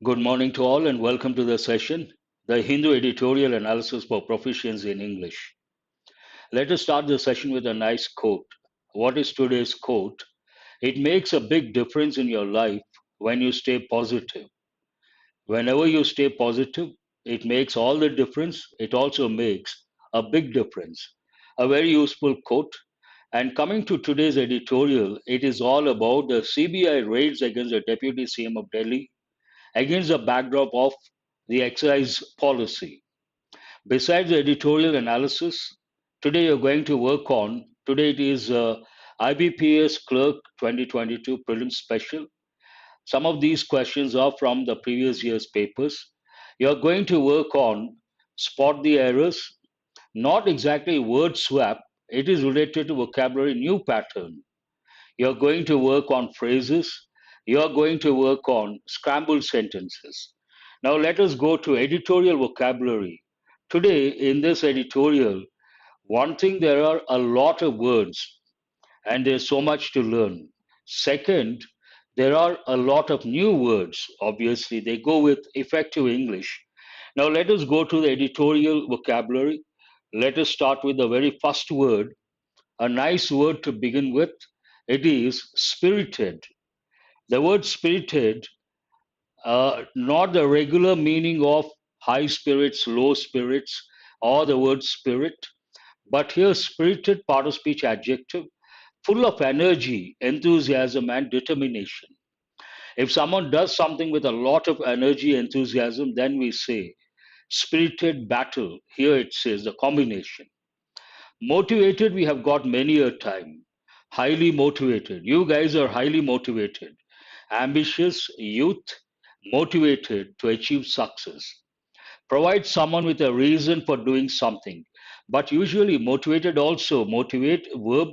Good morning to all and welcome to the session, the Hindu Editorial Analysis for Proficiency in English. Let us start the session with a nice quote. What is today's quote? It makes a big difference in your life when you stay positive. Whenever you stay positive, it makes all the difference. It also makes a big difference. A very useful quote. And coming to today's editorial, it is all about the CBI raids against the Deputy CM of Delhi against the backdrop of the excise policy. Besides the editorial analysis, today you're going to work on, today it is IBPS Clerk 2022 Prelim Special. Some of these questions are from the previous year's papers. You're going to work on spot the errors, not exactly word swap, it is related to vocabulary new pattern. You're going to work on phrases. You're going to work on scrambled sentences. Now, let us go to editorial vocabulary. Today, in this editorial, one thing, there are a lot of words and there's so much to learn. Second, there are a lot of new words. Obviously, they go with effective English. Now, let us go to the editorial vocabulary. Let us start with the very first word, a nice word to begin with. It is spirited. The word spirited, not the regular meaning of high spirits, low spirits, or the word spirit, but here spirited part of speech adjective, full of energy, enthusiasm, and determination. If someone does something with a lot of energy, enthusiasm, then we say spirited battle. Here it says the combination. Motivated, we have got many a time. Highly motivated. You guys are highly motivated. Ambitious youth, motivated to achieve success. Provide someone with a reason for doing something. But usually, motivated also, motivate verb,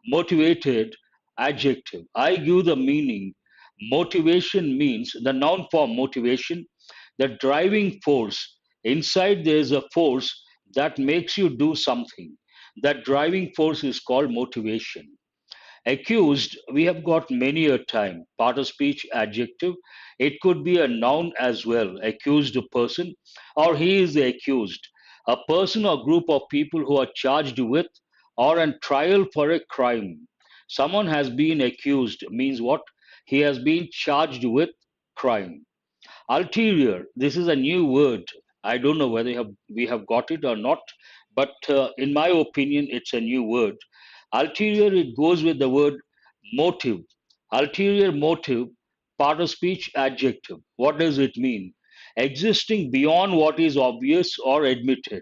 motivated adjective. I give the meaning. Motivation means the noun form motivation, the driving force. Inside, there is a force that makes you do something. That driving force is called motivation. Accused, we have got many a time. Part of speech adjective. It could be a noun as well. Accused person, or he is the accused. A person or group of people who are charged with or on trial for a crime. Someone has been accused means what? He has been charged with crime. Ulterior, this is a new word. I don't know whether we have got it or not, but in my opinion, it's a new word. Ulterior, it goes with the word motive. Ulterior motive, part of speech adjective. What does it mean? Existing beyond what is obvious or admitted.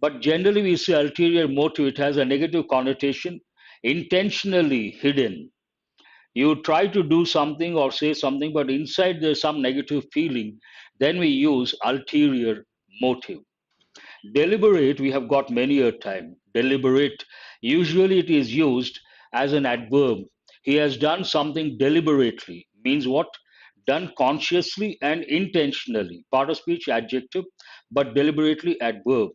But generally, we say ulterior motive, it has a negative connotation, intentionally hidden. You try to do something or say something, but inside there's some negative feeling, then we use ulterior motive. Deliberate, we have got many a time. Deliberate, usually it is used as an adverb. He has done something deliberately, means what? Done consciously and intentionally. Part of speech adjective, but deliberately adverb.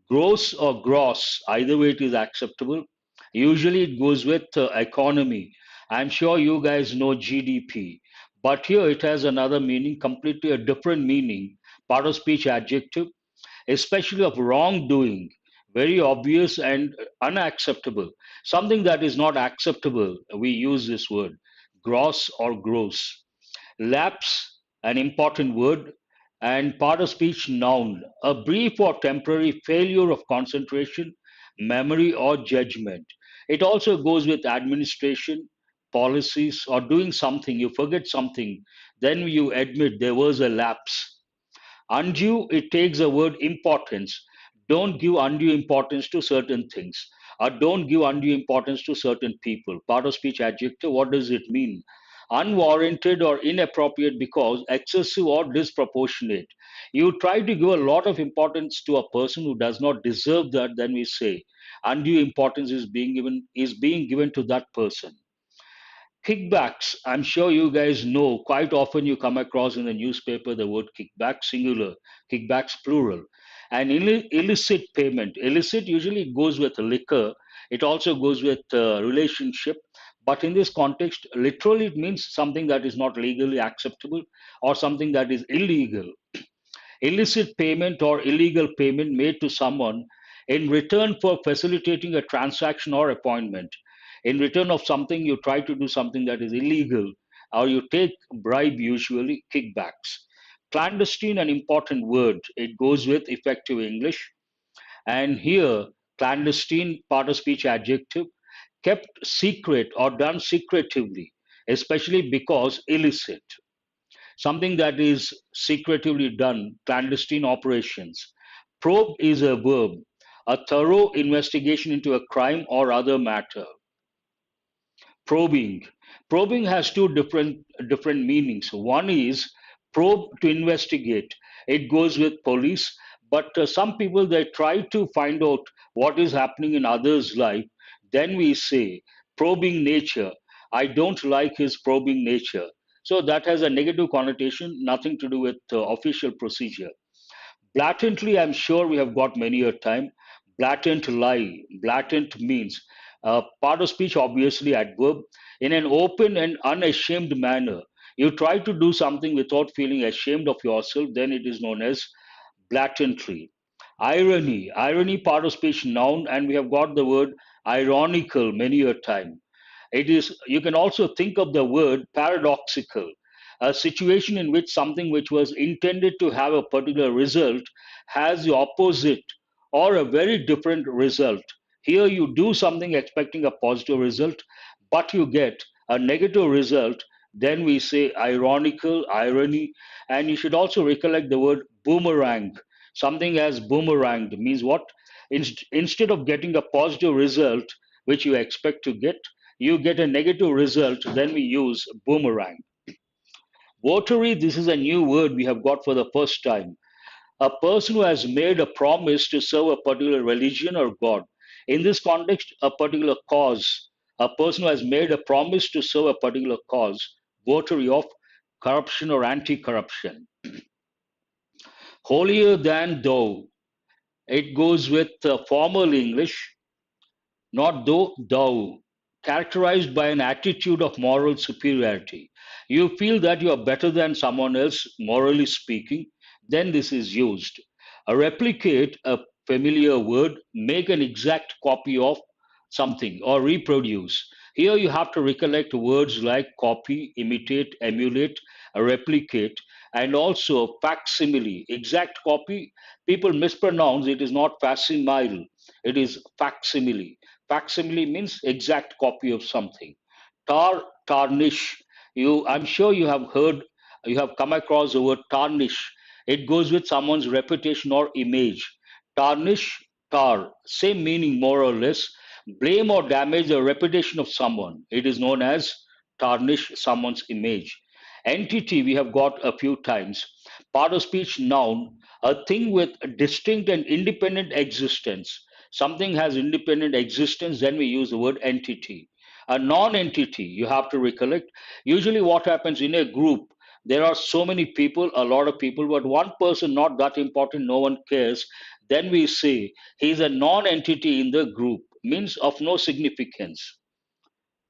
Gross or gross, either way it is acceptable. Usually it goes with economy. I'm sure you guys know GDP, but here it has another meaning, completely a different meaning. Part of speech adjective, especially of wrongdoing, very obvious and unacceptable. Something that is not acceptable, we use this word, gross or gross. Lapse, an important word, and part of speech noun, a brief or temporary failure of concentration, memory, or judgment. It also goes with administration, policies, or doing something. You forget something, then you admit there was a lapse. Undue, it takes the word importance. Don't give undue importance to certain things, or don't give undue importance to certain people. Part of speech adjective, what does it mean? Unwarranted or inappropriate because excessive or disproportionate. You try to give a lot of importance to a person who does not deserve that, then we say undue importance is being given to that person. Kickbacks, I'm sure you guys know, quite often you come across in the newspaper the word kickback, singular, kickbacks, plural. And illicit payment. Illicit usually goes with liquor, it also goes with relationship, But in this context, literally it means something that is not legally acceptable or something that is illegal. Illicit payment or illegal payment made to someone in return for facilitating a transaction or appointment. In return of something, you try to do something that is illegal, or you take bribe, usually kickbacks. Clandestine, an important word. It goes with effective English. And here, clandestine, part of speech adjective, kept secret or done secretively, especially because illicit. Something that is secretively done, clandestine operations. Probe is a verb, a thorough investigation into a crime or other matter. Probing. Probing has two different meanings. One is probe, to investigate. It goes with police, but some people, they try to find out what is happening in others' life. Then we say probing nature. I don't like his probing nature. So that has a negative connotation, nothing to do with official procedure. Blatantly, I'm sure we have got many a time. Blatant lie. Blatant means part of speech, obviously adverb. In an open and unashamed manner, you try to do something without feeling ashamed of yourself, then it is known as blatantly. Irony. Irony, part of speech noun, and we have got the word ironical many a time. It is, you can also think of the word paradoxical, a situation in which something which was intended to have a particular result has the opposite or a very different result. Here you do something expecting a positive result, but you get a negative result. Then we say ironical, irony, and you should also recollect the word boomerang. Something as boomeranged means what? Instead of getting a positive result, which you expect to get, you get a negative result, then we use boomerang. Votary, this is a new word we have got for the first time. A person who has made a promise to serve a particular religion or God. In this context, a particular cause. A person who has made a promise to serve a particular cause. Votary of corruption or anti corruption. Holier than thou. It goes with formal English, not though, thou, characterized by an attitude of moral superiority. You feel that you are better than someone else, morally speaking, then this is used. A replicate, a familiar word, make an exact copy of something or reproduce. Here you have to recollect words like copy, imitate, emulate, a replicate, and also facsimile. Exact copy, people mispronounce it is not facsimile, it is facsimile. Facsimile means exact copy of something. Tarnish. I'm sure you have heard, you have come across the word tarnish. It goes with someone's reputation or image. Tarnish, same meaning more or less. Blame or damage the reputation of someone. It is known as tarnish someone's image. Entity, we have got a few times. Part of speech noun, a thing with a distinct and independent existence. Something has independent existence, then we use the word entity. A non entity, you have to recollect. Usually, what happens in a group, there are so many people, a lot of people, but one person not that important, no one cares. Then we say he is a non entity in the group, means of no significance.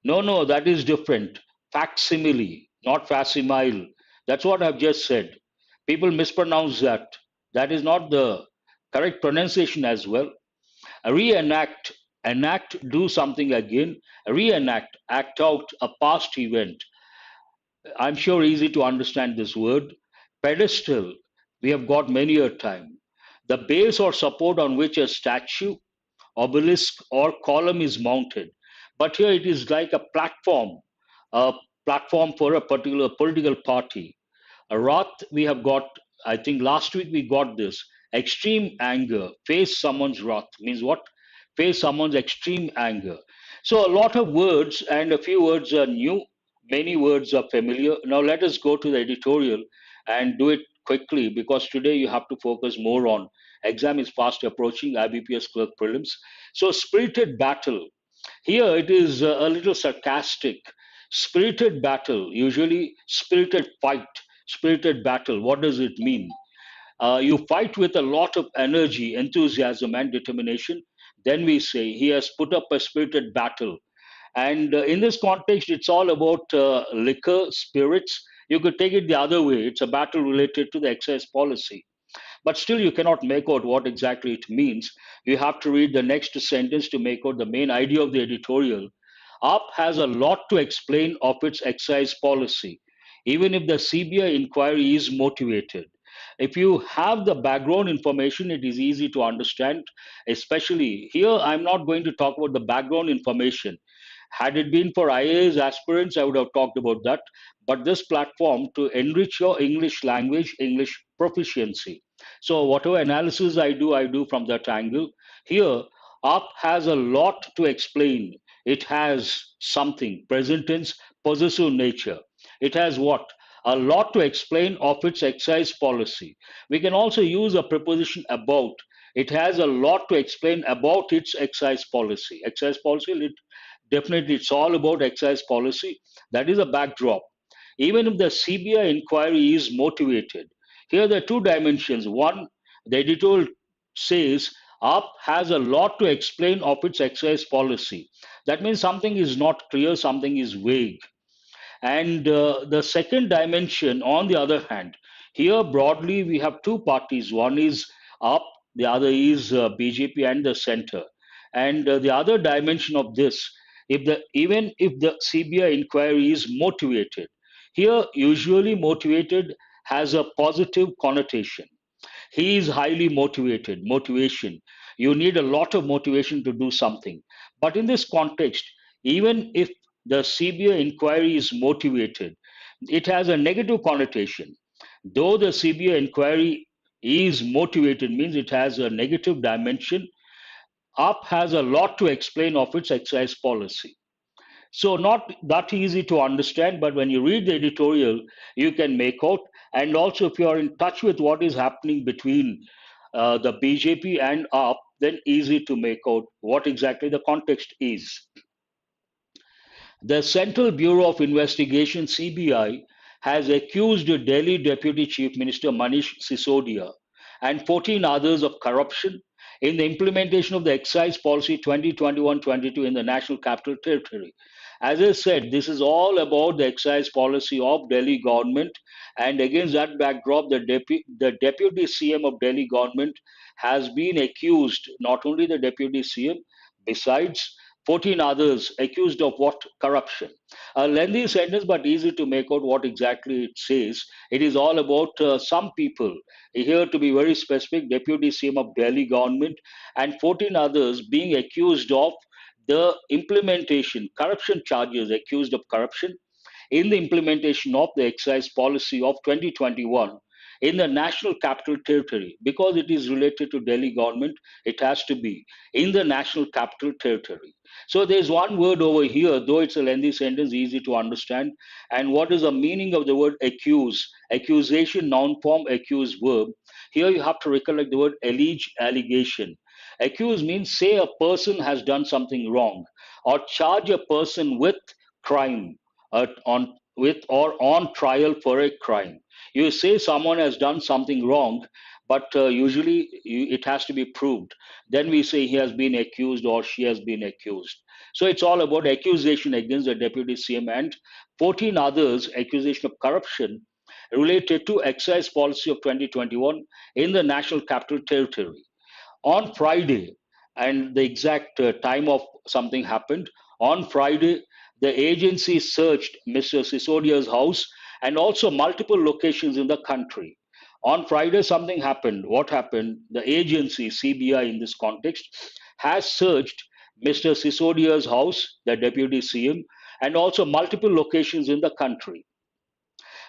No, no, that is different. Facsimile, not facsimile. That's what I've just said. People mispronounce that. That is not the correct pronunciation as well. Reenact, enact, do something again. Reenact, act out a past event. I'm sure easy to understand this word. Pedestal, we have got many a time. The base or support on which a statue, obelisk, or column is mounted. But here it is like a platform for a particular political party. A wrath, we have got, I think last week we got this. Extreme anger, face someone's wrath means what? Face someone's extreme anger. So a lot of words and a few words are new, many words are familiar. Now let us go to the editorial and do it quickly because today you have to focus more on exam is fast approaching, IBPS clerk prelims. So spirited battle. Here it is a little sarcastic. Spirited battle, usually spirited fight, spirited battle. What does it mean? You fight with a lot of energy, enthusiasm, and determination. Then we say he has put up a spirited battle. And in this context, it's all about liquor, spirits. You could take it the other way. It's a battle related to the excise policy. But still, you cannot make out what exactly it means. You have to read the next sentence to make out the main idea of the editorial. UP has a lot to explain of its excise policy, even if the CBI inquiry is motivated. If you have the background information, it is easy to understand. Especially here, I'm not going to talk about the background information. Had it been for IAS aspirants, I would have talked about that. But this platform to enrich your English language, English proficiency. So whatever analysis I do from that angle. Here, UP has a lot to explain. It has something, present tense, possessive nature. It has what? A lot to explain of its excise policy. We can also use a preposition about. It has a lot to explain about its excise policy. Excise policy, definitely, it's all about excise policy. That is a backdrop. Even if the CBI inquiry is motivated, here there are two dimensions. One, the editorial says UP has a lot to explain of its excise policy. That means something is not clear, something is vague. And the second dimension, on the other hand, here broadly we have two parties. One is UP, the other is BJP and the center. And the other dimension of this, even if the CBI inquiry is motivated, here usually motivated has a positive connotation. He is highly motivated. Motivation. You need a lot of motivation to do something. But in this context, even if the CBI inquiry is motivated, it has a negative connotation. Though the CBI inquiry is motivated, means it has a negative dimension. UP has a lot to explain of its excise policy. So not that easy to understand, but when you read the editorial, you can make out. And also, if you are in touch with what is happening between the BJP and UP, then easy to make out what exactly the context is. The Central Bureau of Investigation (CBI) has accused Delhi Deputy Chief Minister Manish Sisodia and 14 others of corruption in the implementation of the Excise Policy 2021-22 in the National Capital Territory. As I said, this is all about the excise policy of Delhi government, and against that backdrop, the Deputy CM of Delhi government has been accused, not only the Deputy CM, besides 14 others accused of what? Corruption. A lengthy sentence, but easy to make out what exactly it says. It is all about some people, here to be very specific, Deputy CM of Delhi government and 14 others being accused of the implementation, corruption charges, accused of corruption in the implementation of the excise policy of 2021 in the National Capital Territory. Because it is related to Delhi government, it has to be in the National Capital Territory. So there's one word over here, though it's a lengthy sentence, easy to understand. And what is the meaning of the word accuse? Accusation, noun form, accuse, verb. Here you have to recollect the word allege, allegation. Accuse means say a person has done something wrong, or charge a person with crime, on with or on trial for a crime. You say someone has done something wrong, but usually it has to be proved. Then we say he has been accused or she has been accused. So it's all about accusation against the Deputy CM and 14 others, accusation of corruption related to excise policy of 2021 in the National Capital Territory. On Friday, and the exact time of something happened, on Friday, the agency searched Mr. Sisodia's house and also multiple locations in the country. On Friday, something happened. What happened? The agency, CBI in this context, has searched Mr. Sisodia's house, the deputy CM, and also multiple locations in the country.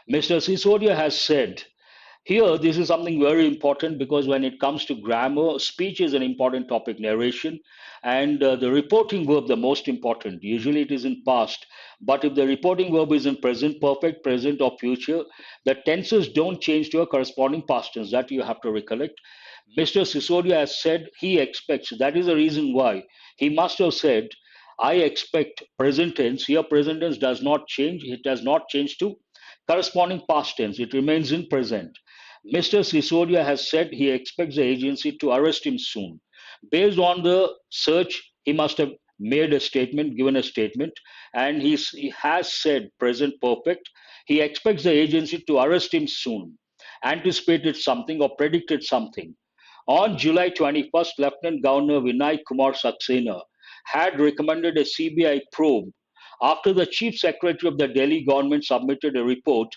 Mr. Sisodia has said here, this is something very important because when it comes to grammar, speech is an important topic, narration, and the reporting verb, the most important. Usually it is in past, but if the reporting verb is in present perfect, present, or future, the tenses don't change to a corresponding past tense. That you have to recollect. Mr. Sisodia has said he expects. That is the reason why he must have said, I expect present tense. Here, present tense does not change. It does not change to corresponding past tense. It remains in present. Mr. Sisodia has said he expects the agency to arrest him soon. Based on the search, he must have made a statement, given a statement, and he has said present perfect. He expects the agency to arrest him soon, anticipated something or predicted something. On July 21st, Lieutenant Governor Vinay Kumar Saxena had recommended a CBI probe after the Chief Secretary of the Delhi government submitted a report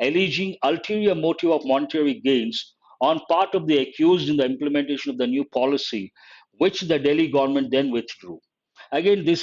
alleging ulterior motive of monetary gains on part of the accused in the implementation of the new policy, which the Delhi government then withdrew. Again, this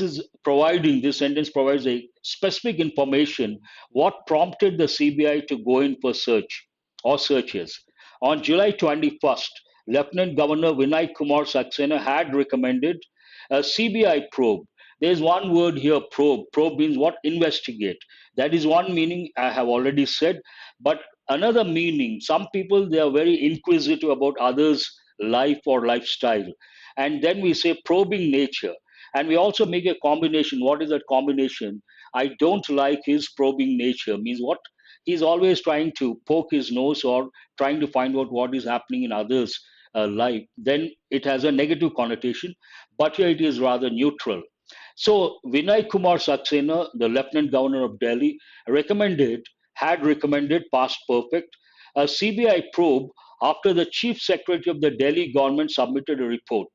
sentence provides a specific information what prompted the CBI to go in for search or searches. On July 21st, Lieutenant Governor Vinay Kumar Saxena had recommended a CBI probe. There's one word here, probe. Probe means what? Investigate. That is one meaning I have already said. But another meaning, some people they are very inquisitive about others' life or lifestyle. And then we say probing nature. And we also make a combination. What is that combination? I don't like his probing nature. Means what? He's always trying to poke his nose or trying to find out what is happening in others' life. Then it has a negative connotation, but here it is rather neutral. So Vinay Kumar Saxena, the Lieutenant Governor of Delhi, had recommended past perfect a CBI probe after the Chief Secretary of the Delhi government submitted a report.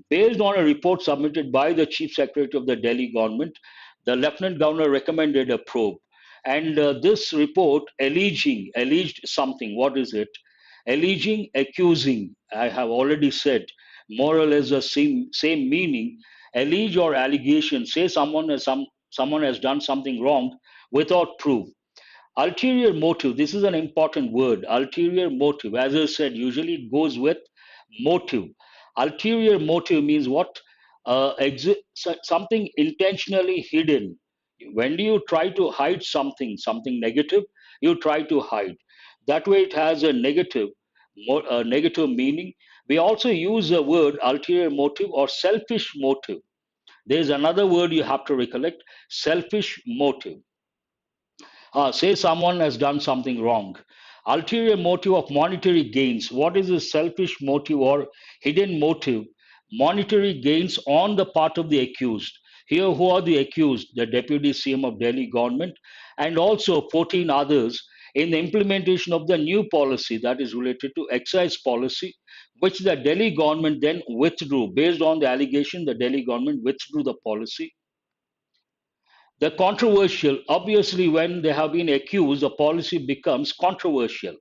Based on a report submitted by the Chief Secretary of the Delhi government, the Lieutenant Governor recommended a probe. And this report alleged something. What is it? Alleging, accusing. I have already said more or less the same meaning. Allege or allegation. Say someone has done something wrong without proof. Ulterior motive, this is an important word. Ulterior motive, as I said, usually it goes with motive. Ulterior motive means what? Something intentionally hidden. When do you try to hide something negative, you try to hide. That way it has a negative meaning. We also use the word ulterior motive or selfish motive. There's another word you have to recollect, selfish motive. Say someone has done something wrong. Ulterior motive of monetary gains. What is the selfish motive or hidden motive? Monetary gains on the part of the accused. Here, who are the accused? The Deputy CM of Delhi government and also 14 others in the implementation of the new policy that is related to excise policy, which the Delhi government then withdrew. Based on the allegation, the Delhi government withdrew the policy. The controversial, obviously, when they have been accused, the policy becomes controversial.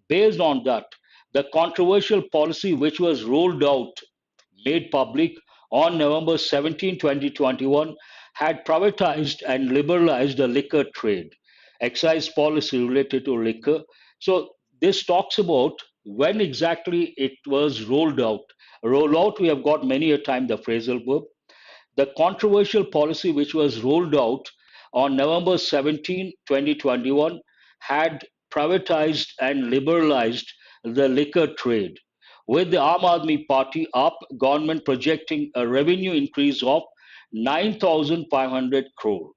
Based on that, the controversial policy which was rolled out, made public on November 17, 2021, had privatized and liberalized the liquor trade, excise policy related to liquor. So, this talks about when exactly it was rolled out. Roll out, we have got many a time the phrasal verb. The controversial policy, which was rolled out on November 17, 2021, had privatized and liberalized the liquor trade, with the Aam Aadmi Party up government projecting a revenue increase of 9,500 crore.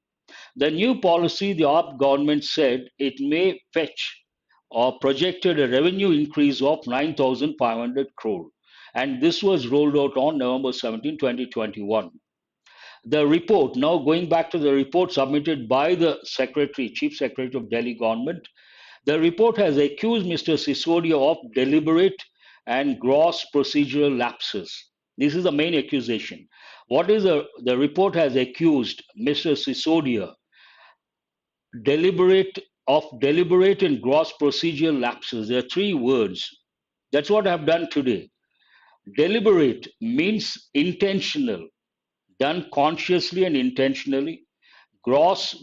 The new policy, the AAP government said it may fetch or projected a revenue increase of 9,500 crore. And this was rolled out on November 17, 2021. The report, now going back to the report submitted by the Chief Secretary of Delhi government, the report has accused Mr. Sisodia of deliberate and gross procedural lapses. This is the main accusation. What is the report has accused Mr. Sisodia deliberate and gross procedural lapses. There are three words. That's what I've done today. Deliberate means intentional, done consciously and intentionally. Gross,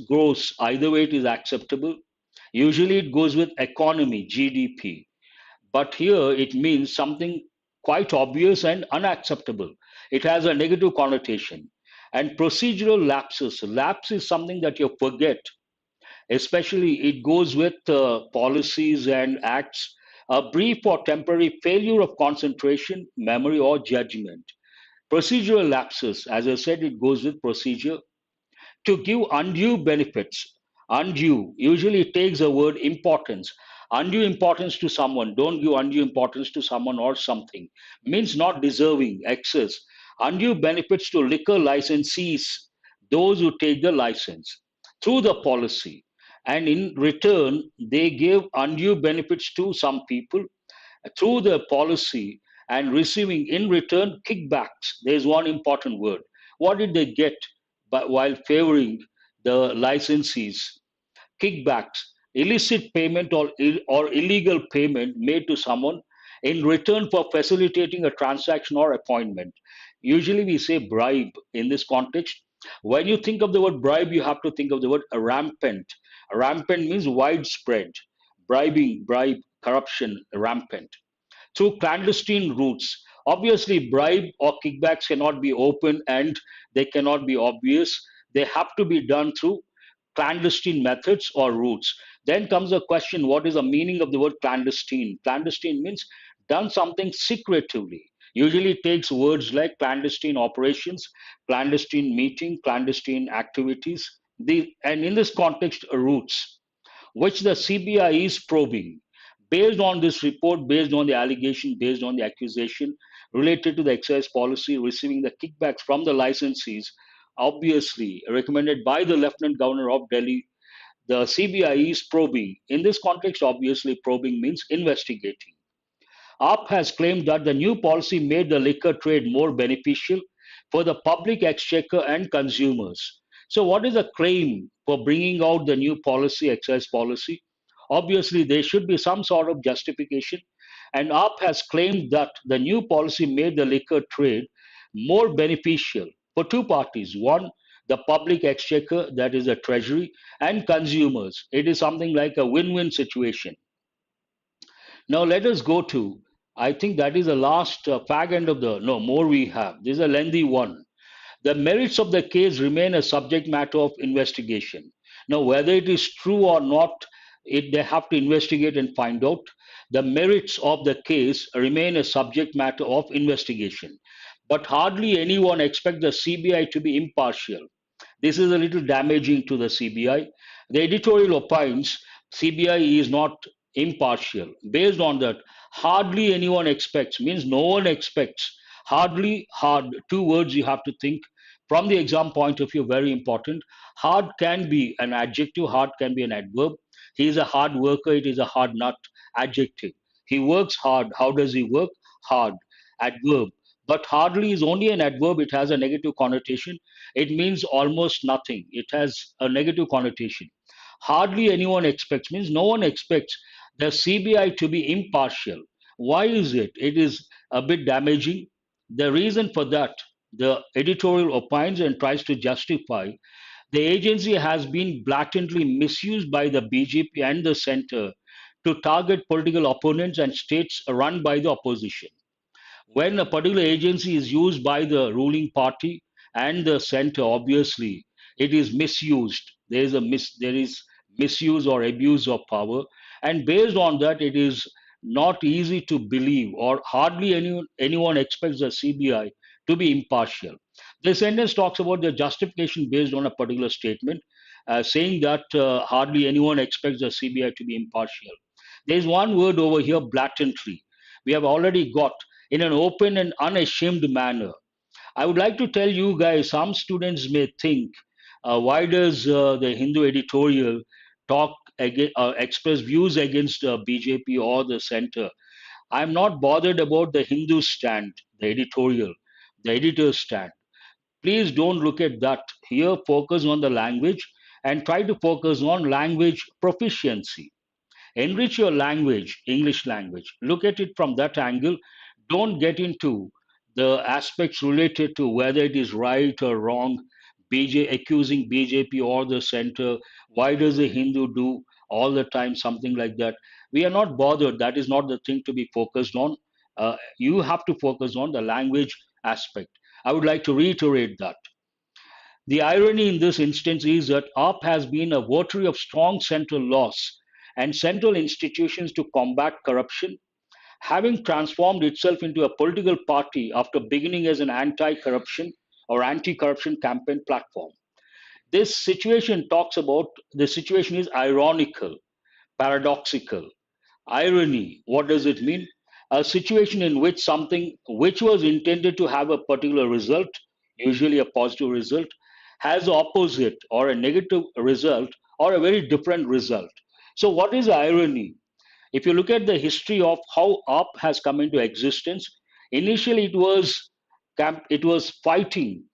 either way it is acceptable. Usually it goes with economy, GDP. But here it means something quite obvious and unacceptable. It has a negative connotation. And procedural lapses. Lapse is something that you forget, especially it goes with policies and acts. A brief or temporary failure of concentration, memory, or judgment. Procedural lapses, as I said, it goes with procedure. To give undue benefits, undue usually takes a word importance. Undue importance to someone, don't give undue importance to someone or something, means not deserving, excess. undue benefits to liquor licensees, those who take the license through the policy. And in return, they give undue benefits to some people through the policy and receiving in return kickbacks. There's one important word. What did they get while favoring the licensees? Kickbacks, illicit payment or illegal payment made to someone in return for facilitating a transaction or appointment. Usually we say bribe in this context. When you think of the word bribe, you have to think of the word rampant. Rampant means widespread. Bribing, bribe, corruption, rampant through clandestine routes. Obviously, bribe or kickbacks cannot be open and they cannot be obvious. They have to be done through clandestine methods or routes. Then comes the question, what is the meaning of the word clandestine? Clandestine means done something secretively. Usually takes words like clandestine operations, clandestine meeting, clandestine activities. And in this context, routes which the CBI is probing. Based on this report, based on the allegation, based on the accusation related to the excise policy receiving the kickbacks from the licensees, obviously recommended by the Lieutenant Governor of Delhi, the CBI is probing. In this context, obviously, probing means investigating. AAP has claimed that the new policy made the liquor trade more beneficial for the public exchequer and consumers. So, what is the claim for bringing out the new policy, excise policy? Obviously, there should be some sort of justification. And AAP has claimed that the new policy made the liquor trade more beneficial for two parties. One, the public exchequer, that is the treasury, and consumers. It is something like a win win situation. Now let us go to, I think that is the last fag end of the, no, more we have. This is a lengthy one. The merits of the case remain a subject matter of investigation. Now, whether it is true or not, they have to investigate and find out. The merits of the case remain a subject matter of investigation. But hardly anyone expects the CBI to be impartial. This is a little damaging to the CBI. The editorial opines CBI is not impartial. Based on that, hardly anyone expects means no one expects. Hardly, hard, two words you have to think. From the exam point of view, very important. Hard can be an adjective, hard can be an adverb. He is a hard worker, it is a hard nut, adjective. He works hard. How does he work? Hard, adverb. But hardly is only an adverb, it has a negative connotation. It means almost nothing. It has a negative connotation. Hardly anyone expects means no one expects the CBI to be impartial. Why is it? It is a bit damaging. The reason for that, the editorial opines and tries to justify the agency has been blatantly misused by the BJP and the center to target political opponents and states run by the opposition. When a particular agency is used by the ruling party and the center, obviously it is misused. There is misuse or abuse of power, and based on that, it is not easy to believe, or hardly anyone expects the CBI to be impartial. The sentence talks about the justification based on a particular statement, saying that hardly anyone expects the CBI to be impartial. There is one word over here, blatantly. We have already got in an open and unashamed manner. I would like to tell you guys, some students may think, why does the Hindu editorial express views against BJP or the center? I'm not bothered about the Hindu stand, the editorial, the editor's stand. Please don't look at that. Here, focus on the language and try to focus on language proficiency. Enrich your language, English language. Look at it from that angle. Don't get into the aspects related to whether it is right or wrong, accusing BJP or the center. Why does a Hindu do all the time something like that? We are not bothered. That is not the thing to be focused on. You have to focus on the language aspect. I would like to reiterate that. The irony in this instance is that AAP has been a votary of strong central laws and central institutions to combat corruption, having transformed itself into a political party after beginning as an anti-corruption or anti-corruption campaign platform. This situation talks about the situation is ironical, paradoxical. Irony, what does it mean? a situation in which something which was intended to have a particular result, usually a positive result, has opposite or a negative result or a very different result. So, what is irony? If you look at the history of how UP has come into existence, initially it was fighting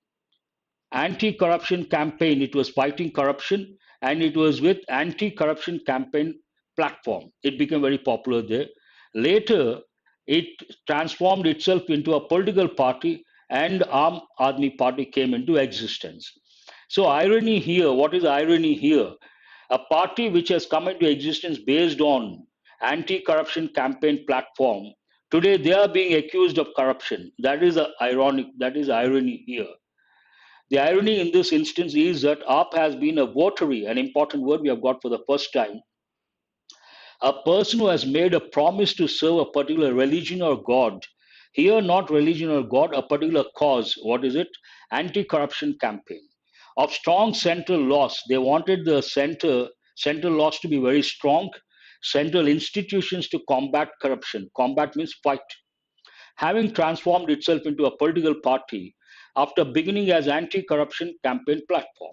anti-corruption campaign. It was fighting corruption, and it was with anti-corruption campaign platform. It became very popular there. Later, it transformed itself into a political party, and Aam Aadmi Party came into existence. So, irony here. What is irony here? A party which has come into existence based on anti-corruption campaign platform. Today, they are being accused of corruption. That is ironic. That is irony here. The irony in this instance is that AAP has been a votary, an important word we have got for the first time, a person who has made a promise to serve a particular religion or God. Here, not religion or God, a particular cause. What is it? Anti-corruption campaign. Of strong central laws. They wanted the central laws to be very strong, central institutions to combat corruption. Combat means fight. Having transformed itself into a political party after beginning as anti-corruption campaign platform.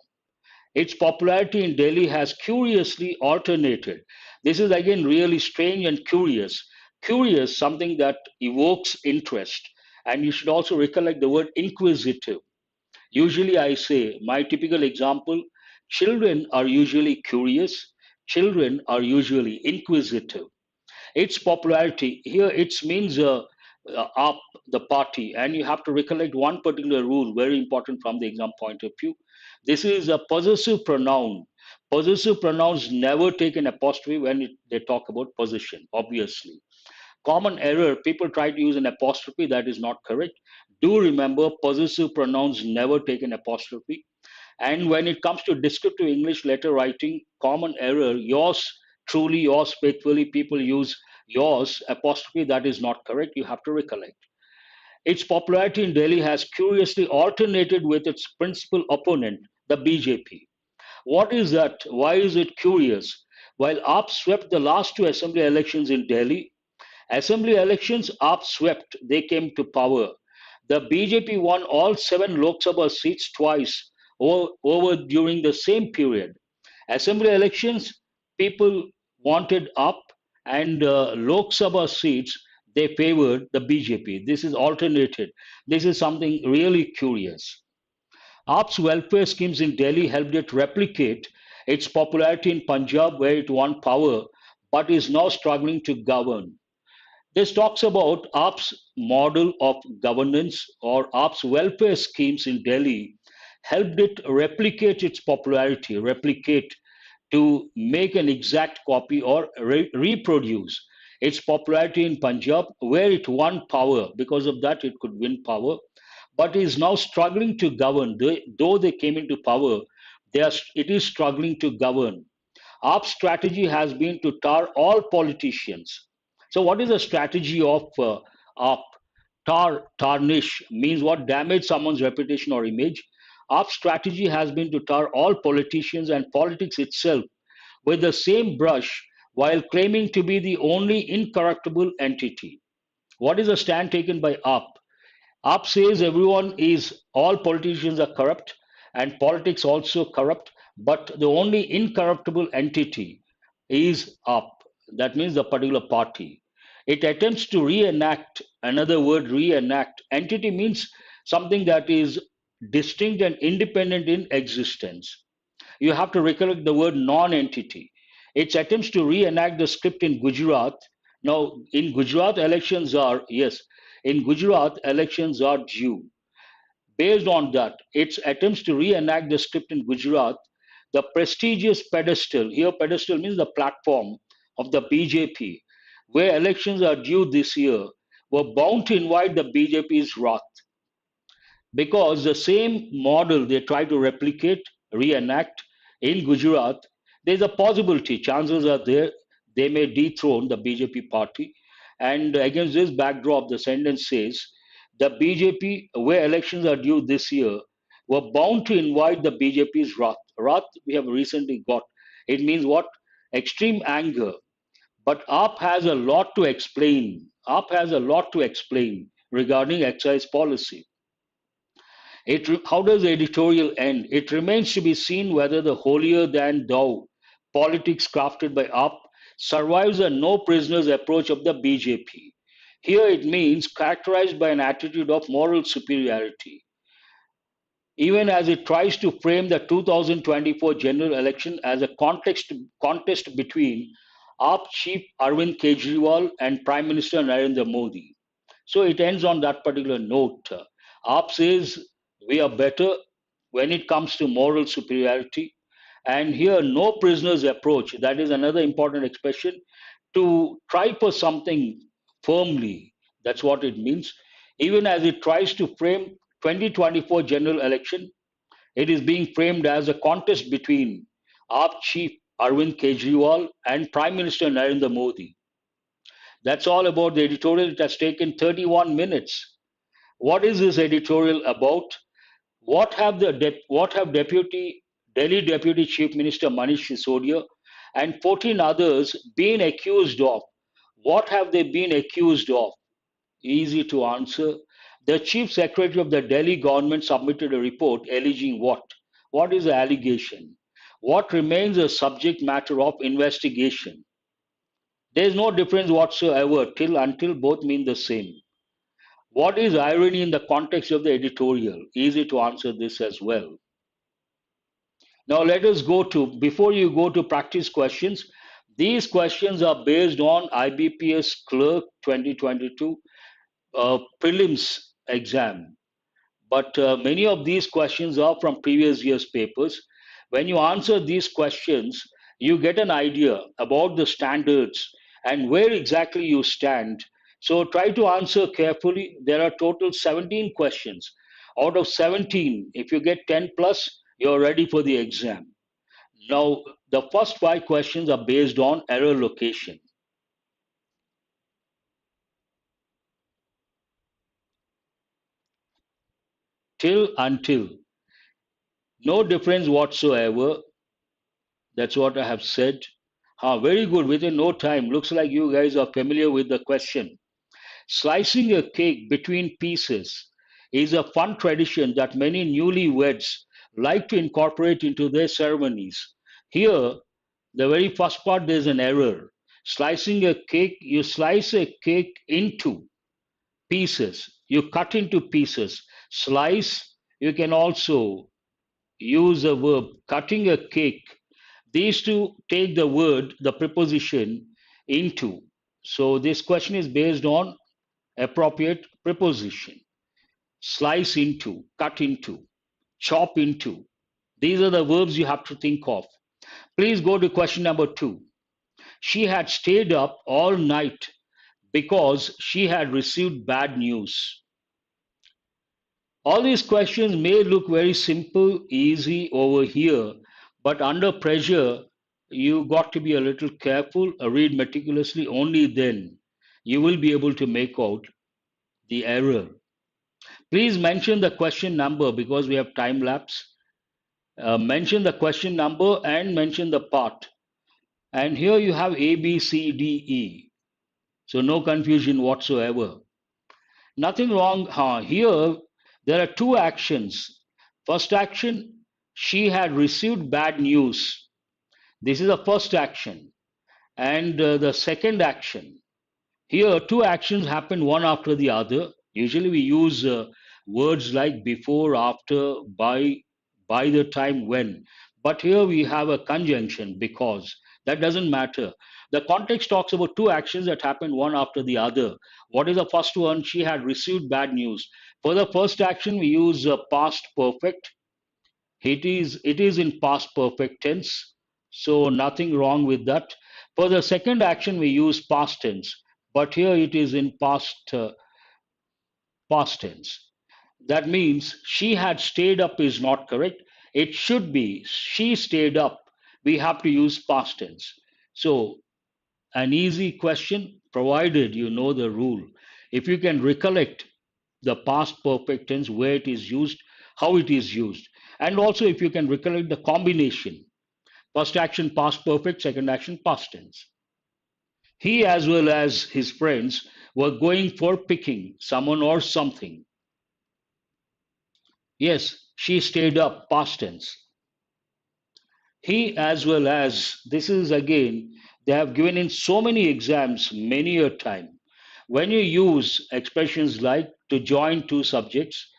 Its popularity in Delhi has curiously alternated. This is again really strange and curious. Curious, something that evokes interest. And you should also recollect the word inquisitive. Usually, I say, my typical example, children are usually curious, children are usually inquisitive. Its popularity here, it means up the party, and you have to recollect one particular rule, very important from the exam point of view. This is a possessive pronoun. Possessive pronouns never take an apostrophe when they talk about possession, obviously. Common error, people try to use an apostrophe, that is not correct. Do remember, possessive pronouns never take an apostrophe. And when it comes to descriptive English letter writing, common error, yours truly, yours faithfully, people use yours apostrophe, that is not correct. You have to recollect. Its popularity in Delhi has curiously alternated with its principal opponent, the BJP. What is that? Why is it curious? While AAP swept the last two assembly elections in Delhi, assembly elections AAP swept, they came to power. The BJP won all seven Lok Sabha seats twice over during the same period. Assembly elections, people wanted up, and Lok Sabha seats, they favored the BJP. This is alternated. This is something really curious. AAP's welfare schemes in Delhi helped it replicate its popularity in Punjab, where it won power, but is now struggling to govern. This talks about AAP's model of governance, or AAP's welfare schemes in Delhi helped it replicate its popularity, replicate to make an exact copy or reproduce its popularity in Punjab, where it won power. Because of that, it could win power, but is now struggling to govern. Though they came into power, it is struggling to govern. Our strategy has been to tar all politicians. So, what is the strategy of AAP? Tarnish means what? Damage someone's reputation or image. Our strategy has been to tar all politicians and politics itself with the same brush while claiming to be the only incorruptible entity. What is the stand taken by AAP? AAP says all politicians are corrupt and politics also corrupt, but the only incorruptible entity is AAP. That means the particular party. It attempts to reenact, another word, reenact. Entity means something that is distinct and independent in existence. You have to recollect the word non-entity. Its attempts to reenact the script in Gujarat. Now, in Gujarat, elections are due. Based on that, its attempts to reenact the script in Gujarat, the prestigious pedestal, here pedestal means the platform of the BJP, where elections are due this year, were bound to invite the BJP's wrath, because the same model they try to replicate, reenact in Gujarat, there's a possibility, chances are there, they may dethrone the BJP party. And against this backdrop, the sentence says the BJP, where elections are due this year, were bound to invite the BJP's wrath. Wrath we have recently got. It means what? Extreme anger. But AAP has a lot to explain. UP has a lot to explain regarding excise policy. How does the editorial end? It remains to be seen whether the holier than thou politics crafted by UP survives a no prisoners approach of the BJP. Here it means characterized by an attitude of moral superiority, even as it tries to frame the 2024 general election as a contest between AAP chief Arvind Kejriwal and Prime Minister Narendra Modi. So it ends on that particular note. AAP says we are better when it comes to moral superiority. And here, no prisoners approach, that is another important expression, to try for something firmly. That's what it means. Even as it tries to frame 2024 general election, it is being framed as a contest between AAP chief Arvind Kejriwal and Prime Minister Narendra Modi. That's all about the editorial. It has taken 31 minutes. What is this editorial about? What have Delhi Deputy Chief Minister Manish Sisodia and 14 others been accused of? What have they been accused of? Easy to answer. The Chief Secretary of the Delhi government submitted a report alleging what? What is the allegation? What remains a subject matter of investigation? There is no difference whatsoever till until both mean the same. What is irony in the context of the editorial? Easy to answer this as well. Now let us go to, before you go to practice questions, these questions are based on IBPS Clerk 2022 prelims exam. But many of these questions are from previous year's papers. When you answer these questions, you get an idea about the standards and where exactly you stand. So try to answer carefully. There are total 17 questions. Out of 17, if you get 10 plus, you're ready for the exam. Now, the first 5 questions are based on error location. Till, until. No difference whatsoever. That's what I have said. Very good. Within no time. Looks like you guys are familiar with the question. Slicing a cake between pieces is a fun tradition that many newlyweds like to incorporate into their ceremonies. Here, the very first part, there's an error. Slicing a cake, you slice a cake into pieces. You cut into pieces. Slice, you can also use a verb, cutting a cake. These two take the word, the preposition, into. So this question is based on appropriate preposition. Slice into, cut into, chop into. These are the verbs you have to think of. Please go to question number 2. She had stayed up all night because she had received bad news. All these questions may look very simple, easy over here, but under pressure, you got to be a little careful, read meticulously. Only then you will be able to make out the error. Please mention the question number because we have time lapse. Mention the question number and mention the part. And here you have A, B, C, D, E. So no confusion whatsoever. Nothing wrong. Here there are 2 actions. First action, she had received bad news. This is the first action. And the second action, here 2 actions happen one after the other. Usually we use words like before, after, by the time, when. But here we have a conjunction, because. That doesn't matter. The context talks about 2 actions that happen one after the other. What is the first one? She had received bad news. For the first action, we use past perfect. It is in past perfect tense. So nothing wrong with that. For the second action, we use past tense. But here it is in past tense. That means she had stayed up is not correct. It should be she stayed up. We have to use past tense. So an easy question, provided you know the rule. If you can recollect the past perfect tense, where it is used, how it is used, and also if you can recollect the combination, first action past perfect, second action past tense. He, as well as his friends, were going for picking someone or something. Yes, she stayed up, past tense. He, as well as, this is again, they have given in so many exams many a time. When you use expressions like to join two subjects,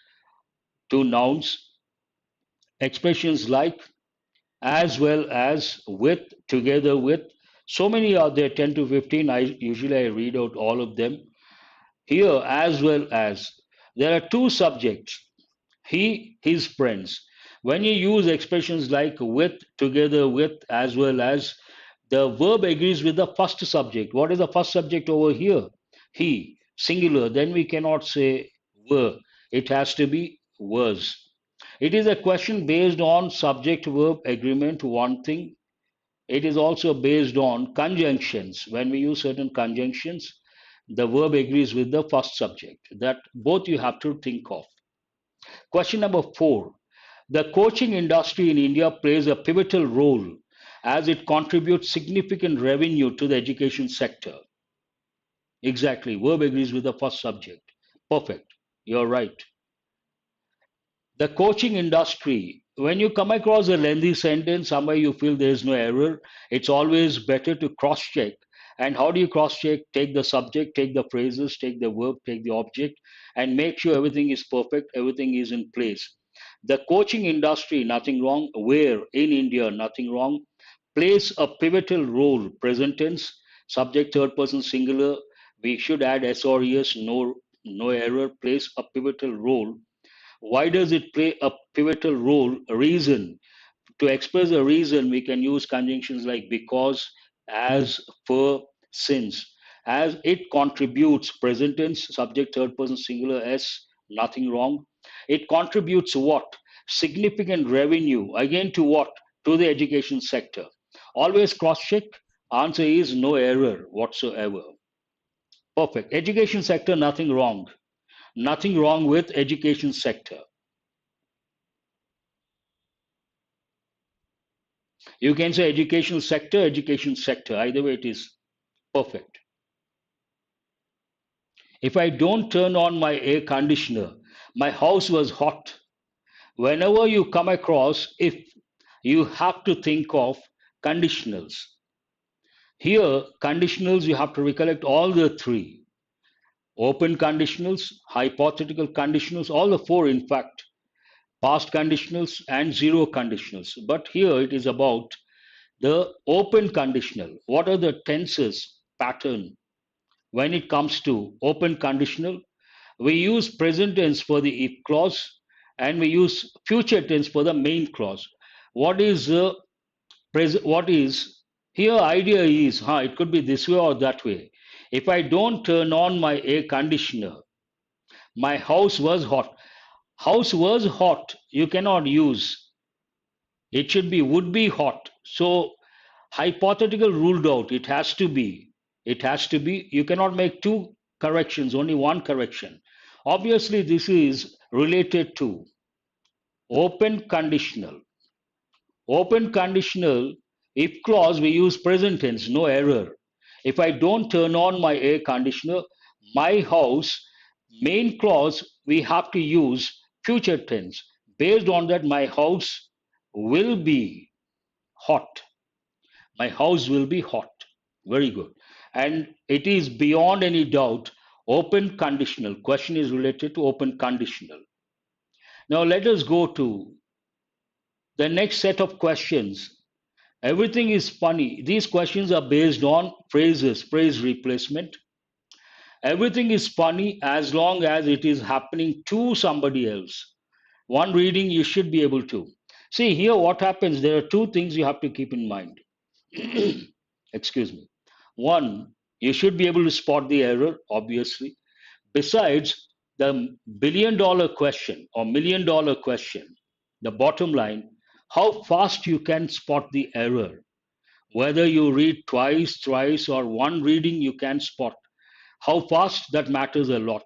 two nouns, expressions like as well as, with, together with, so many are there, 10 to 15. I read out all of them. Here, as well as, there are two subjects, he, his friends. When you use expressions like with, together with, as well as, the verb agrees with the first subject. What is the first subject over here? He, singular. Then we cannot say were. It has to be was. It is a question based on subject verb agreement, one thing. It is also based on conjunctions. When we use certain conjunctions, the verb agrees with the first subject. That both you have to think of. Question number 4. The coaching industry in India plays a pivotal role as it contributes significant revenue to the education sector. Exactly. Verb agrees with the first subject. Perfect. You're right. The coaching industry, when you come across a lengthy sentence, somewhere you feel there is no error, it's always better to cross check. And how do you cross check? Take the subject, take the phrases, take the verb, take the object, and make sure everything is perfect, everything is in place. The coaching industry, nothing wrong. Where in India, nothing wrong. Plays a pivotal role, present tense, subject, third person singular. We should add s or es, no error, plays a pivotal role. Why does it play a pivotal role? A reason. To express a reason, we can use conjunctions like because, as, for, since. As it contributes, present tense, subject, third person singular, s, nothing wrong. It contributes what? Significant revenue. Again, to what? To the education sector. Always cross check. Answer is no error whatsoever. Perfect. Education sector, nothing wrong. Nothing wrong with education sector. You can say education sector. Either way, it is perfect. If I don't turn on my air conditioner, my house was hot. Whenever you come across, if you have to think of conditionals. Here, conditionals, you have to recollect all the three: open conditionals, hypothetical conditionals, all the four, in fact, past conditionals, and zero conditionals. But here it is about the open conditional. What are the tenses pattern? When it comes to open conditional, we use present tense for the if clause and we use future tense for the main clause. What is what is here? Idea is, it could be this way or that way. If I don't turn on my air conditioner, my house was hot. House was hot. You cannot use. It should be would be hot. So hypothetical ruled out. It has to be. It has to be. You cannot make two corrections, only one correction. Obviously, this is related to open conditional. Open conditional, if clause, we use present tense, no error. If I don't turn on my air conditioner, my house, main clause, we have to use future tense. Based on that, my house will be hot. My house will be hot. Very good. And it is beyond any doubt open conditional. Question is related to open conditional. Now let us go to the next set of questions. Everything is funny. These questions are based on phrases, phrase replacement. Everything is funny as long as it is happening to somebody else. One reading you should be able to. See here what happens. There are two things you have to keep in mind. Excuse me. One, you should be able to spot the error, obviously. Besides, the billion-dollar question or million-dollar question, the bottom line, how fast you can spot the error. Whether you read twice, thrice, or one reading, you can spot. How fast, that matters a lot.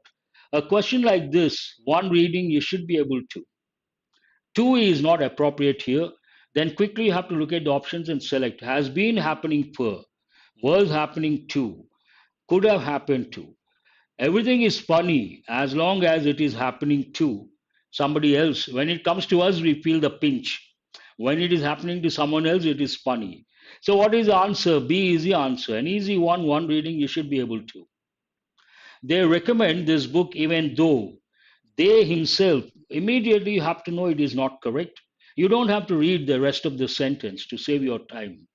A question like this, one reading, you should be able to. Two is not appropriate here. Then quickly you have to look at the options and select. Has been happening for. Was happening to, could have happened to. Everything is funny as long as it is happening to somebody else. When it comes to us, we feel the pinch. When it is happening to someone else, it is funny. So, what is the answer? B is the answer. An easy one reading you should be able to. They recommend this book even though they himself, immediately you have to know it is not correct. You don't have to read the rest of the sentence to save your time.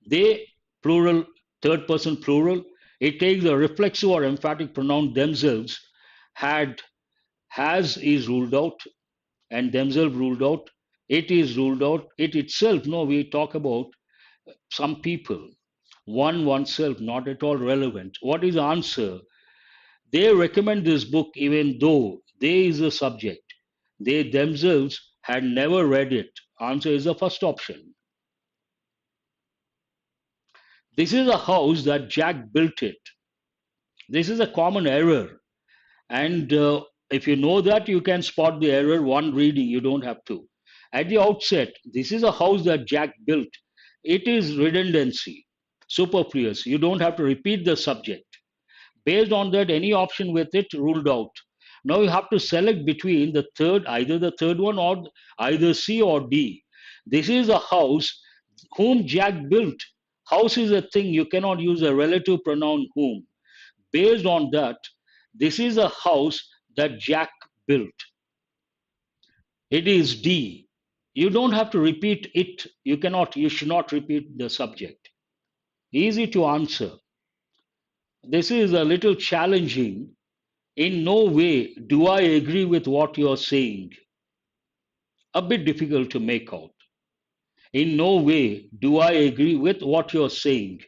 They, plural, third person plural, it takes the reflexive or emphatic pronoun themselves, had, has is ruled out, and themselves ruled out. It is ruled out. It itself, no, we talk about some people. Oneself, not at all relevant. What is the answer? They recommend this book even though they is the subject. They themselves had never read it. Answer is the first option. This is a house that Jack built it. This is a common error. And if you know that, you can spot the error one reading. You don't have to. At the outset, this is a house that Jack built. It is redundancy, superfluous. You don't have to repeat the subject. Based on that, any option with it ruled out. Now you have to select between the third, either the third one or either C or D. This is a house whom Jack built. House is a thing. You cannot use a relative pronoun whom. Based on that, this is a house that Jack built. It is D. You don't have to repeat it. You should not repeat the subject. Easy to answer. This is a little challenging. In no way do I agree with what you're saying. A bit difficult to make out. In no way do I agree with what you're saying.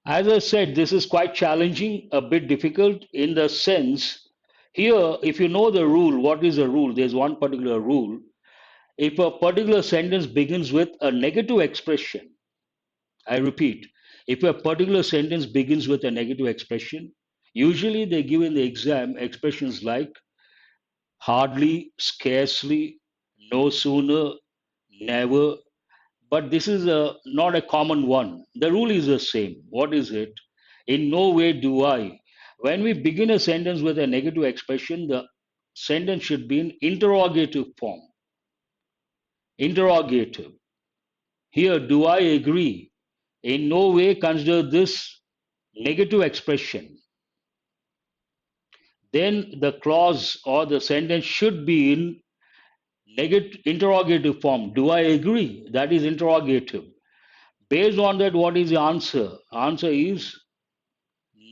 As I said, this is quite challenging, a bit difficult in the sense here, if you know the rule, what is the rule? There's one particular rule. If a particular sentence begins with a negative expression, I repeat, if a particular sentence begins with a negative expression, usually they give in the exam expressions like hardly, scarcely, no sooner, never. But this is not a common one. The rule is the same. What is it? In no way do I. When we begin a sentence with a negative expression, the sentence should be in interrogative form. Interrogative. Here, do I agree? In no way consider this negative expression. Then the clause or the sentence should be in negative interrogative form. Do I agree? That is interrogative. Based on that, what is the answer? Answer is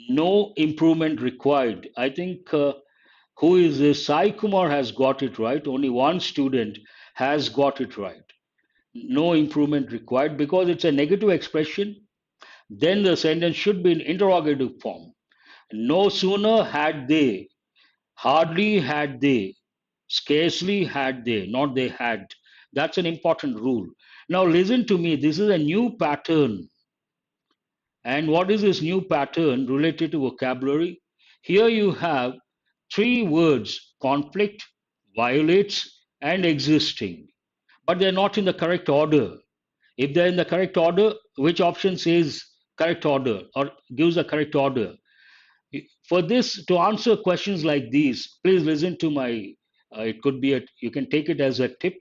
no improvement required. I think who is this? Sai Kumar has got it right. Only one student has got it right. No improvement required because it's a negative expression. Then the sentence should be in interrogative form. No sooner had they, hardly had they, scarcely had they, not they had. That's an important rule. Now listen to me. This is a new pattern. And what is this new pattern related to vocabulary? Here you have three words: conflict, violates, and existing. But they're not in the correct order. If they're in the correct order, which option says correct order or gives the correct order? For this, to answer questions like these, please listen to my, it could be, you can take it as a tip.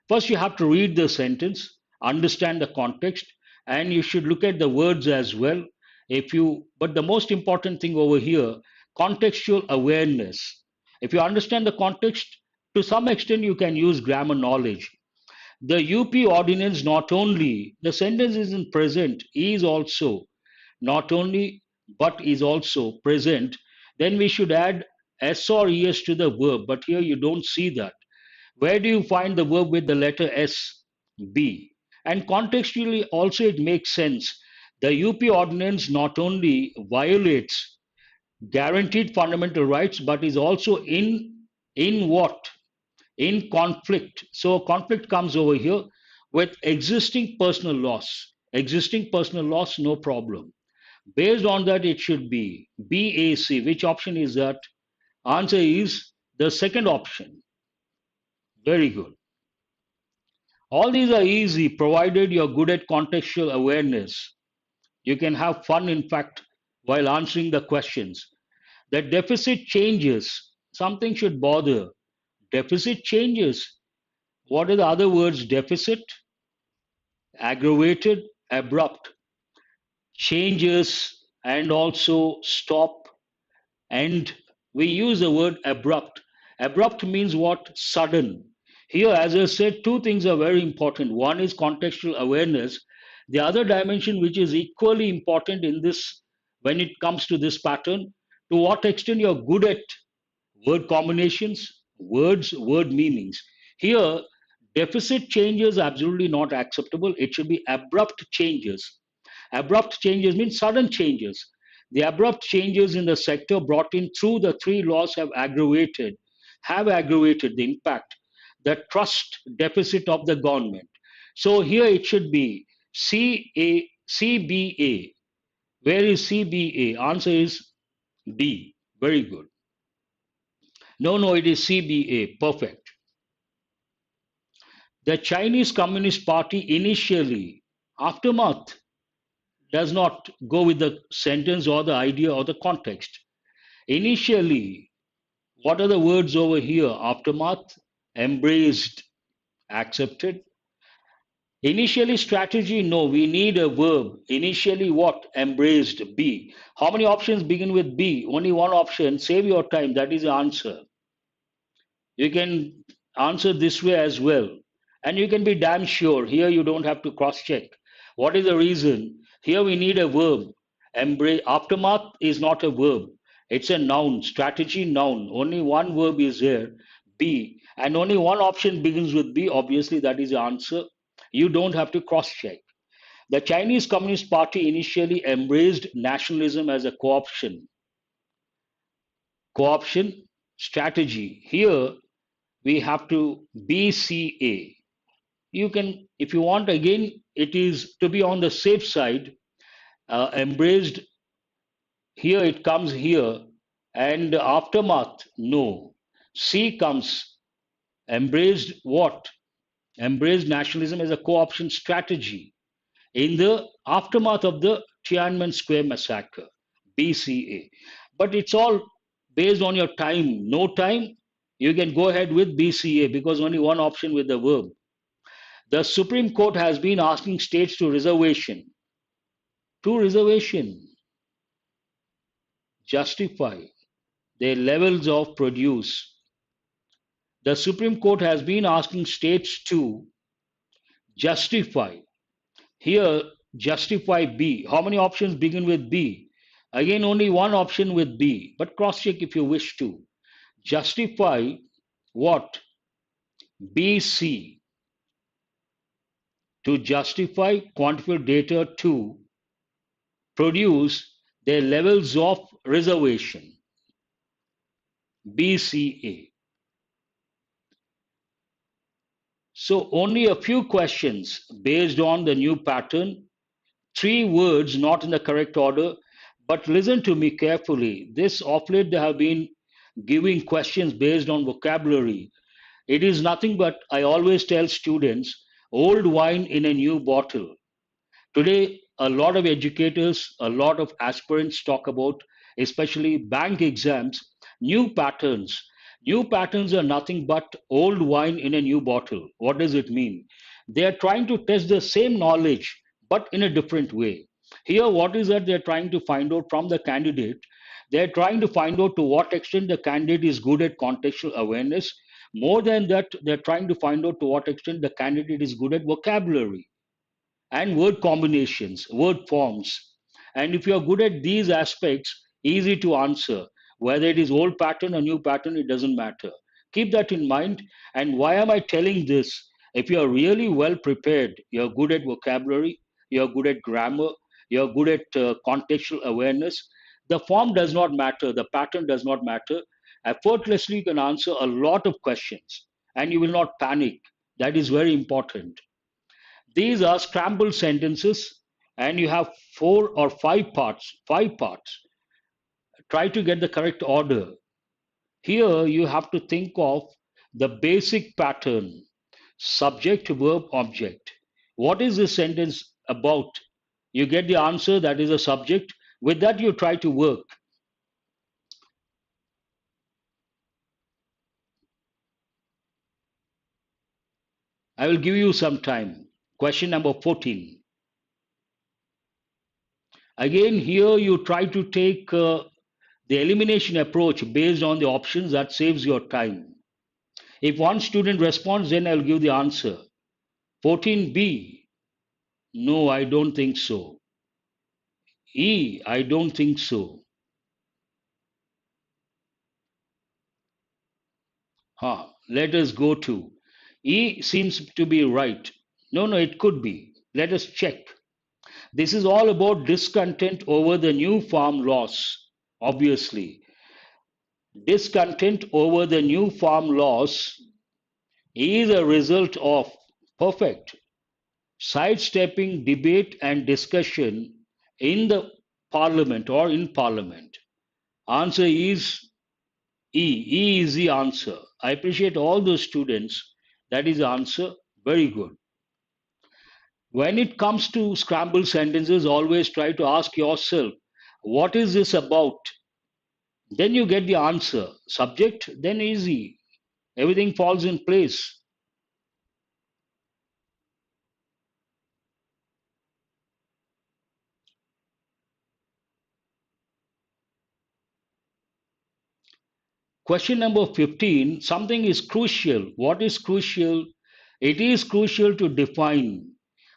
First, you have to read the sentence, understand the context, and you should look at the words as well. But the most important thing over here, contextual awareness. If you understand the context, to some extent, you can use grammar knowledge. The UP ordinance not only, the sentence is in present, is also, not only, but is also present, then we should add S or ES to the verb. But here you don't see that. Where do you find the verb with the letter S? B. And contextually also it makes sense. The UP ordinance not only violates guaranteed fundamental rights, but is also in what? In conflict. So conflict comes over here with existing personal loss. Existing personal loss, no problem. Based on that, it should be BAC. Which option is that? Answer is the second option. Very good. All these are easy provided you're good at contextual awareness. You can have fun, in fact, while answering the questions. The deficit changes. Something should bother. Deficit changes. What are the other words? Deficit, aggravated, abrupt, changes, and also stop. And we use the word abrupt. Abrupt means what? Sudden. Here, as I said, two things are very important. One is contextual awareness. The other dimension, which is equally important in this, when it comes to this pattern, to what extent you're good at word combinations, words, word meanings. Here, deficit changes absolutely not acceptable. It should be abrupt changes. Abrupt changes mean sudden changes. The abrupt changes in the sector brought in through the three laws have aggravated the impact, the trust deficit of the government. So here it should be CBA. Where is CBA? Answer is B. Very good. No, it is CBA. Perfect. The Chinese Communist Party initially, aftermath, does not go with the sentence or the idea or the context. Initially, what are the words over here? Aftermath, embraced, accepted. Initially, strategy, no, we need a verb. Initially, what? Embraced, B. How many options begin with B? Only one option. Save your time. That is the answer. You can answer this way as well. And you can be damn sure. Here you don't have to cross check. What is the reason? Here we need a verb. Embrace. Aftermath is not a verb. It's a noun. Strategy noun. Only one verb is there. B. And only one option begins with B. Obviously, that is the answer. You don't have to cross check. The Chinese Communist Party initially embraced nationalism as a co-option. Co-option strategy. Here we have to BCA. You can, if you want, again, it is to be on the safe side, embraced. Here it comes here, and aftermath, no. C comes, embraced what? Embraced nationalism as a co-option strategy in the aftermath of the Tiananmen Square massacre, BCA. But it's all based on your time. No time, you can go ahead with BCA because only one option with the verb. The Supreme Court has been asking states to reservation, justify their levels of produce. The Supreme Court has been asking states to justify. Here, justify B. How many options begin with B? Again, only one option with B, but cross check if you wish to. Justify what? BC. To justify quantifiable data to produce their levels of reservation, BCA. So only a few questions based on the new pattern, three words not in the correct order, but listen to me carefully. This of late they have been giving questions based on vocabulary. It is nothing but, I always tell students, old wine in a new bottle. Today, a lot of educators, a lot of aspirants talk about, especially bank exams, new patterns. New patterns are nothing but old wine in a new bottle. What does it mean? They are trying to test the same knowledge, but in a different way. Here, what is that they're trying to find out from the candidate? They're trying to find out to what extent the candidate is good at contextual awareness. More than that, they're trying to find out to what extent the candidate is good at vocabulary and word combinations, word forms. And if you are good at these aspects, easy to answer. Whether it is old pattern or new pattern, it doesn't matter. Keep that in mind. And why am I telling this? If you are really well prepared, you're good at vocabulary, you're good at grammar, you're good at contextual awareness, the form does not matter, the pattern does not matter. Effortlessly, you can answer a lot of questions and you will not panic. That is very important. These are scrambled sentences, and you have four or five parts. Five parts. Try to get the correct order. Here, you have to think of the basic pattern: subject, verb, object. What is this sentence about? You get the answer, that is a subject. With that, you try to work. I will give you some time. Question number 14. Again, here you try to take the elimination approach based on the options. That saves your time. If one student responds, then I'll give the answer. 14B, no, I don't think so. E, I don't think so. Let us go to E seems to be right. No, no, it could be. Let us check. This is all about discontent over the new farm laws. Obviously, discontent over the new farm laws is a result of perfect sidestepping debate and discussion in the parliament or in parliament. Answer is E. E is the answer. I appreciate all those students. That is the answer. Very good. When it comes to scrambled sentences, always try to ask yourself, what is this about? Then you get the answer. Subject, then easy. Everything falls in place. Question number 15, something is crucial. What is crucial? It is crucial to define.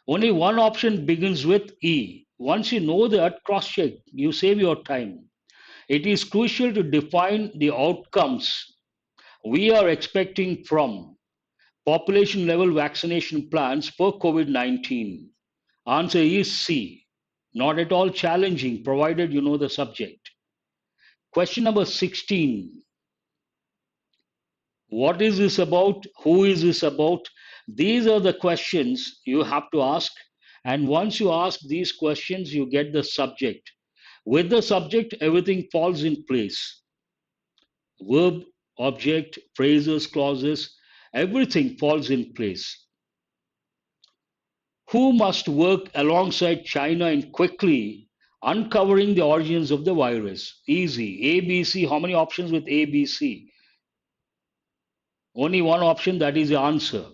Only one option begins with E. Once you know that, cross check. You save your time. It is crucial to define the outcomes we are expecting from population level vaccination plans for COVID 19. Answer is C. Not at all challenging, provided you know the subject. Question number 16. What is this about? Who is this about? These are the questions you have to ask. And once you ask these questions, you get the subject. With the subject, everything falls in place. Verb, object, phrases, clauses, everything falls in place. Who must work alongside China in quickly uncovering the origins of the virus? Easy. A, B, C. How many options with A, B, C? Only one option, that is the answer.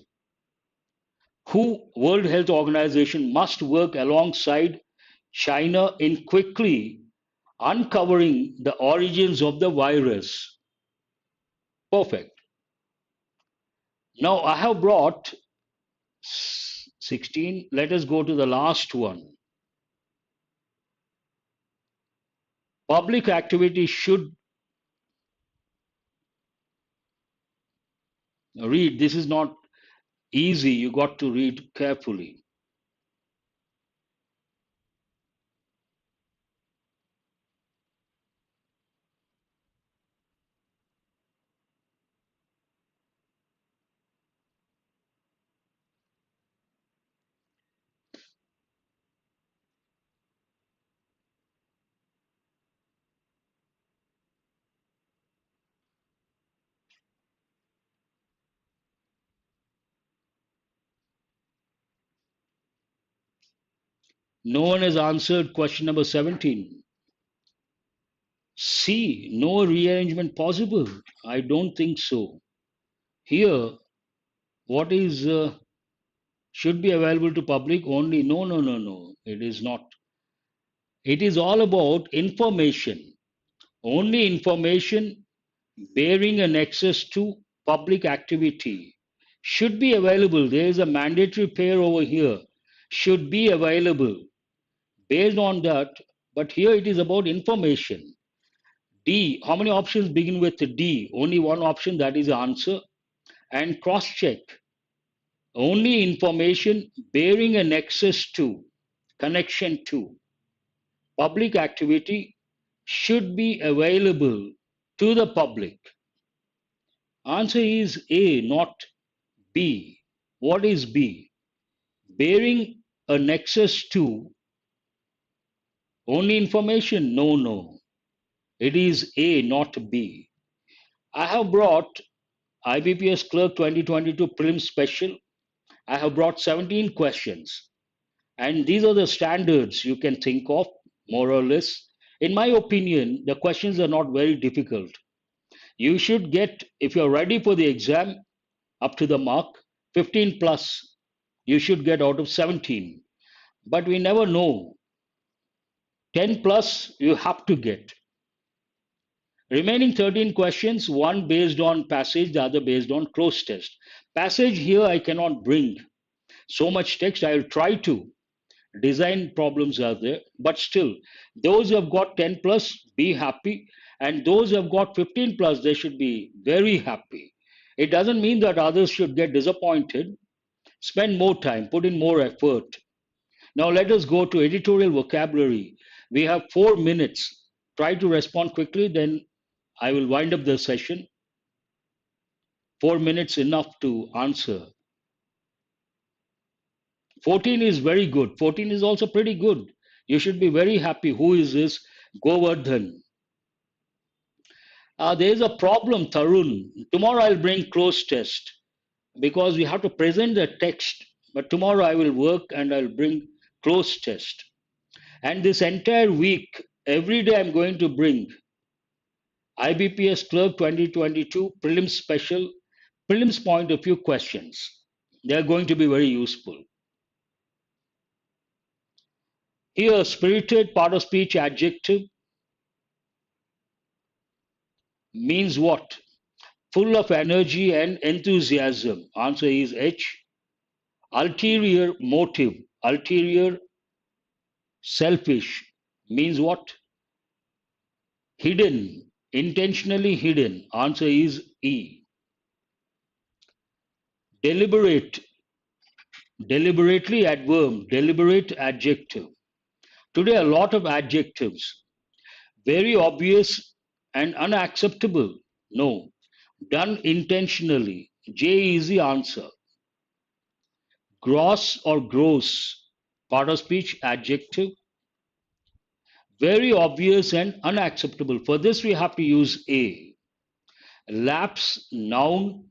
Who World Health Organization must work alongside China in quickly uncovering the origins of the virus? Perfect. Now I have brought 16. Let us go to the last one. Public activity should read. This is not easy. You got to read carefully. No one has answered question number 17. C. No rearrangement possible. I don't think so. Here, what is should be available to public only? No, no, no, no. It is not. It is all about information. Only information bearing an access to public activity should be available. There is a mandatory pair over here. Should be available based on that. But here it is about information. D. How many options begin with D? Only one option, that is the answer. And cross check. Only information bearing an access to, connection to public activity should be available to the public. Answer is A, not B. What is B? Bearing a nexus to only information? No, no. It is A, not B. I have brought IBPS Clerk 2022 Prelim Special. I have brought 17 questions. And these are the standards you can think of, more or less. In my opinion, the questions are not very difficult. You should get, if you're ready for the exam, up to the mark, 15 plus, you should get out of 17. But we never know. 10 plus, you have to get. Remaining 13 questions, one based on passage, the other based on cloze test. Passage here, I cannot bring so much text. I will try to. Design problems are there, but still, those who have got 10 plus, be happy. And those who have got 15 plus, they should be very happy. It doesn't mean that others should get disappointed. Spend more time, put in more effort. Now let us go to editorial vocabulary. We have 4 minutes. Try to respond quickly, then I will wind up the session. 4 minutes enough to answer. 14 is very good. 14 is also pretty good. You should be very happy. Who is this? Govardhan. There is a problem, Tarun. Tomorrow I'll bring cloze test because we have to present the text. But tomorrow I will work and I'll bring cloze test. And this entire week, every day I'm going to bring IBPS Clerk 2022 Prelims Special, Prelims point of view questions. They are going to be very useful. Here, spirited part of speech adjective means what? Full of energy and enthusiasm. Answer is H. Ulterior motive, ulterior, selfish means what? Hidden, intentionally hidden. Answer is E. Deliberate, deliberately adverb, deliberate adjective. Today, a lot of adjectives. Very obvious and unacceptable. No. Done intentionally. J is the answer. Gross or gross. Part of speech adjective. Very obvious and unacceptable. For this, we have to use A. Lapse, noun.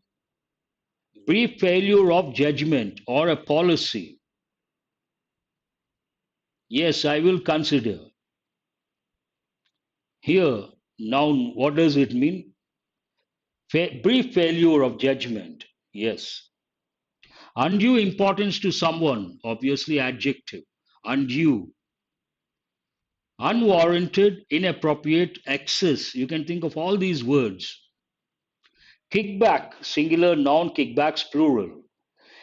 Brief failure of judgment or a policy. Yes, I will consider. Here, noun, what does it mean? Brief failure of judgment. Yes. Undue importance to someone, obviously adjective. Undue. Unwarranted, inappropriate, excess. You can think of all these words. Kickback, singular, noun, kickbacks, plural.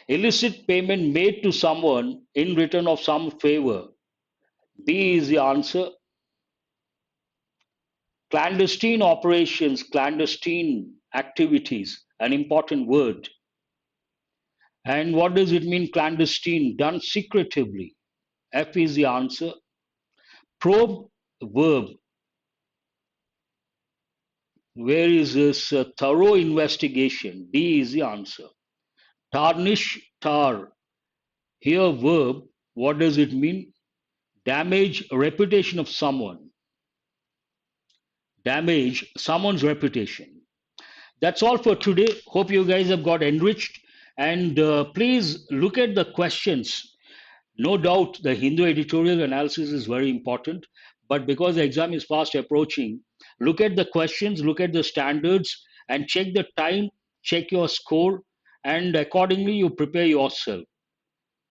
Illicit payment made to someone in return of some favor. B is the answer. Clandestine operations, clandestine activities, an important word. And what does it mean, clandestine? Done secretively. F is the answer. Probe, verb. Where is this thorough investigation? D is the answer. Tarnish, tar. Here, verb. What does it mean? Damage reputation of someone. Damage someone's reputation. That's all for today. Hope you guys have got enriched. And please look at the questions. No doubt the Hindu editorial analysis is very important. But because the exam is fast approaching, look at the questions, look at the standards, and check the time, check your score, and accordingly you prepare yourself.